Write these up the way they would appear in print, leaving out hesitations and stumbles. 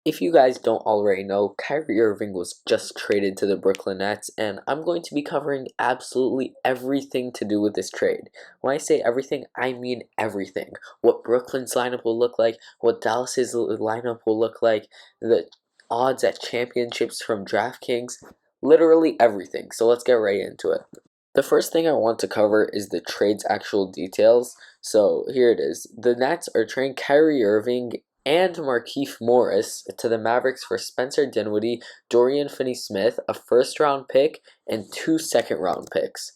If you guys don't already know, Kyrie Irving was just traded to the Brooklyn Nets, and I'm going to be covering absolutely everything to do with this trade. When I say everything, I mean everything. What Brooklyn's lineup will look like, what Dallas's lineup will look like, the odds at championships from DraftKings, literally everything. So let's get right into it. The first thing I want to cover is the trade's actual details. So here it is. The Nets are trading Kyrie Irving and Markieff Morris to the Mavericks for Spencer Dinwiddie, Dorian Finney-Smith, a first-round pick, and 2 second-round picks.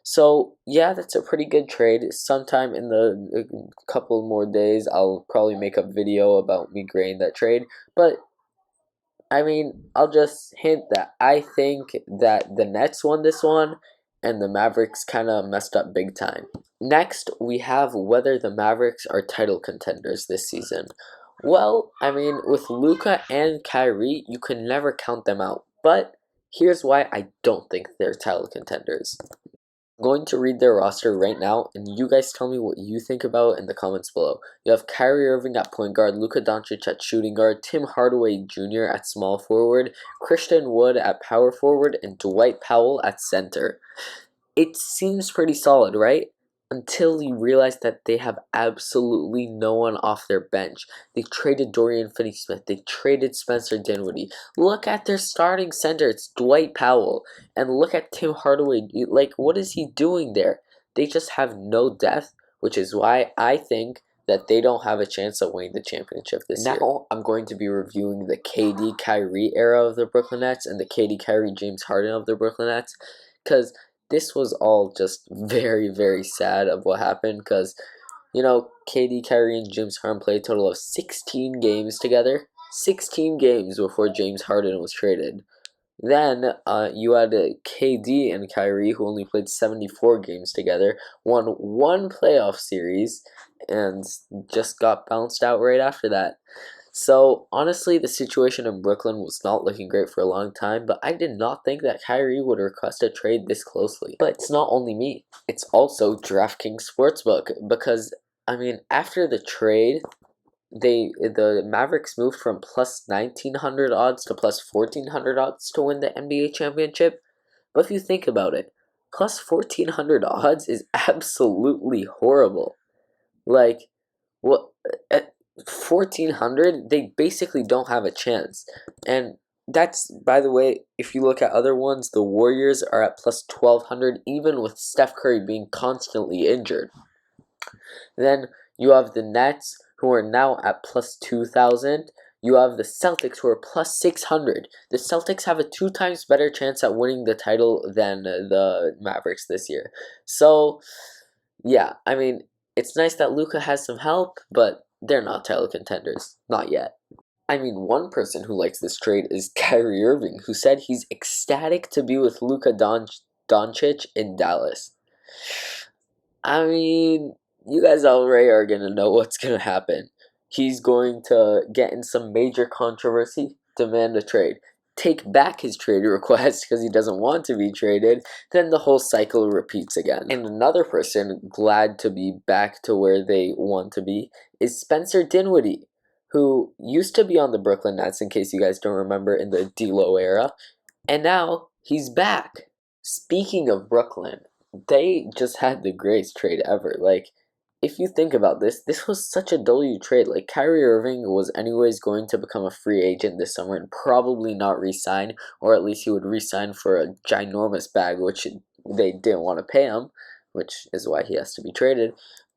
So yeah, that's a pretty good trade. Sometime in the couple more days, I'll probably make a video about me grading that trade. But I mean, I'll just hint that I think that the Nets won this one and the Mavericks kind of messed up big time. Next, we have whether the Mavericks are title contenders this season. Well, I mean, with Luka and Kyrie, you can never count them out. But here's why I don't think they're title contenders. I'm going to read their roster right now, and you guys tell me what you think about it in the comments below. You have Kyrie Irving at point guard, Luka Doncic at shooting guard, Tim Hardaway Jr. at small forward, Christian Wood at power forward, and Dwight Powell at center. It seems pretty solid, right? Until you realize that they have absolutely no one off their bench. They traded Dorian Finney-Smith. They traded Spencer Dinwiddie. Look at their starting center. It's Dwight Powell. And look at Tim Hardaway. Like, what is he doing there? They just have no depth, which is why I think that they don't have a chance of winning the championship this year. Now, I'm going to be reviewing the KD Kyrie era of the Brooklyn Nets and the KD Kyrie James Harden of the Brooklyn Nets, because this was all just very, very sad of what happened because, KD, Kyrie, and James Harden played a total of 16 games together. 16 games before James Harden was traded. Then you had KD and Kyrie, who only played 74 games together, won one playoff series, and just got bounced out right after that. So, honestly, the situation in Brooklyn was not looking great for a long time, but I did not think that Kyrie would request a trade this closely. But it's not only me, it's also DraftKings Sportsbook, because, I mean, after the trade, the Mavericks moved from plus 1,900 odds to plus 1,400 odds to win the NBA championship. But if you think about it, plus 1,400 odds is absolutely horrible. Like, what? 1,400, they basically don't have a chance. And that's, by the way, if you look at other ones, the Warriors are at plus 1,200, even with Steph Curry being constantly injured. Then you have the Nets, who are now at plus 2,000. You have the Celtics, who are plus 600. The Celtics have a 2 times better chance at winning the title than the Mavericks this year. So, yeah, I mean, it's nice that Luka has some help, but they're not title contenders. Not yet. I mean, one person who likes this trade is Kyrie Irving, who said he's ecstatic to be with Luka Doncic in Dallas. I mean, you guys already are going to know what's going to happen. He's going to get in some major controversy, demand a trade, take back his trade request because he doesn't want to be traded, then the whole cycle repeats again. And another person glad to be back to where they want to be is Spencer Dinwiddie, who used to be on the Brooklyn Nets, in case you guys don't remember, in the D'Lo era, and now he's back. Speaking of Brooklyn, they just had the greatest trade ever. Like, if you think about this, this was such a W trade. Like, Kyrie Irving was anyways going to become a free agent this summer and probably not re-sign, or at least he would re-sign for a ginormous bag, which they didn't want to pay him, which is why he has to be traded.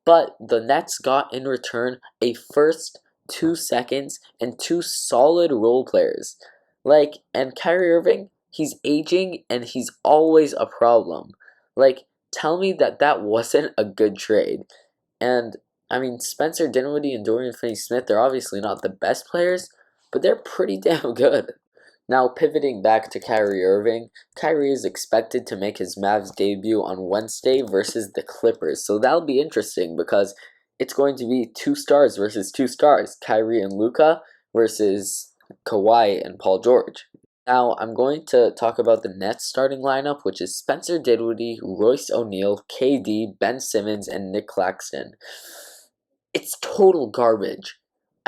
But the Nets got in return a first, 2 seconds, and 2 solid role players. Like, and Kyrie Irving, he's aging and he's always a problem. Like, tell me that that wasn't a good trade. And, I mean, Spencer Dinwiddie and Dorian Finney-Smith, they're obviously not the best players, but they're pretty damn good. Now, pivoting back to Kyrie Irving, Kyrie is expected to make his Mavs debut on Wednesday versus the Clippers. So that'll be interesting because it's going to be 2 stars versus 2 stars. Kyrie and Luka versus Kawhi and Paul George. Now, I'm going to talk about the Nets starting lineup, which is Spencer Dinwiddie, Royce O'Neal, KD, Ben Simmons, and Nick Claxton. It's total garbage.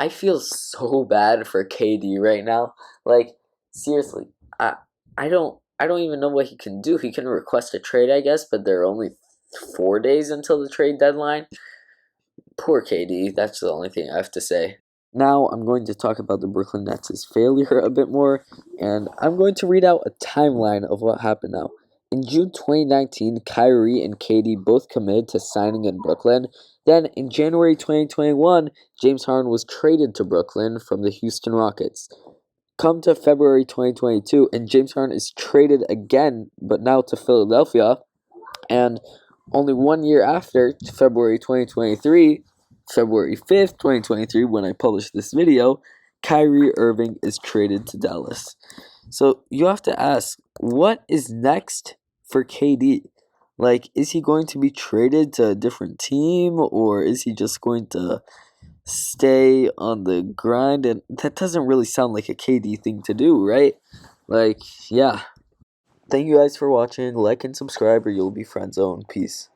I feel so bad for KD right now. Like, seriously, I don't even know what he can do. He can request a trade, I guess, but there are only 4 days until the trade deadline. Poor KD, that's the only thing I have to say. Now I'm going to talk about the Brooklyn Nets' failure a bit more, and I'm going to read out a timeline of what happened now. In June 2019, Kyrie and KD both committed to signing in Brooklyn. Then in January 2021, James Harden was traded to Brooklyn from the Houston Rockets. Come to February 2022, and James Harden is traded again, but now to Philadelphia. And only 1 year after, February 2023, February 5th, 2023, when I published this video, Kyrie Irving is traded to Dallas. So you have to ask, what is next for KD? Like, is he going to be traded to a different team, or is he just going to stay on the grind? And that doesn't really sound like a KD thing to do, right? Like, yeah. Thank you guys for watching. Like and subscribe, or you'll be friend zoned. Peace.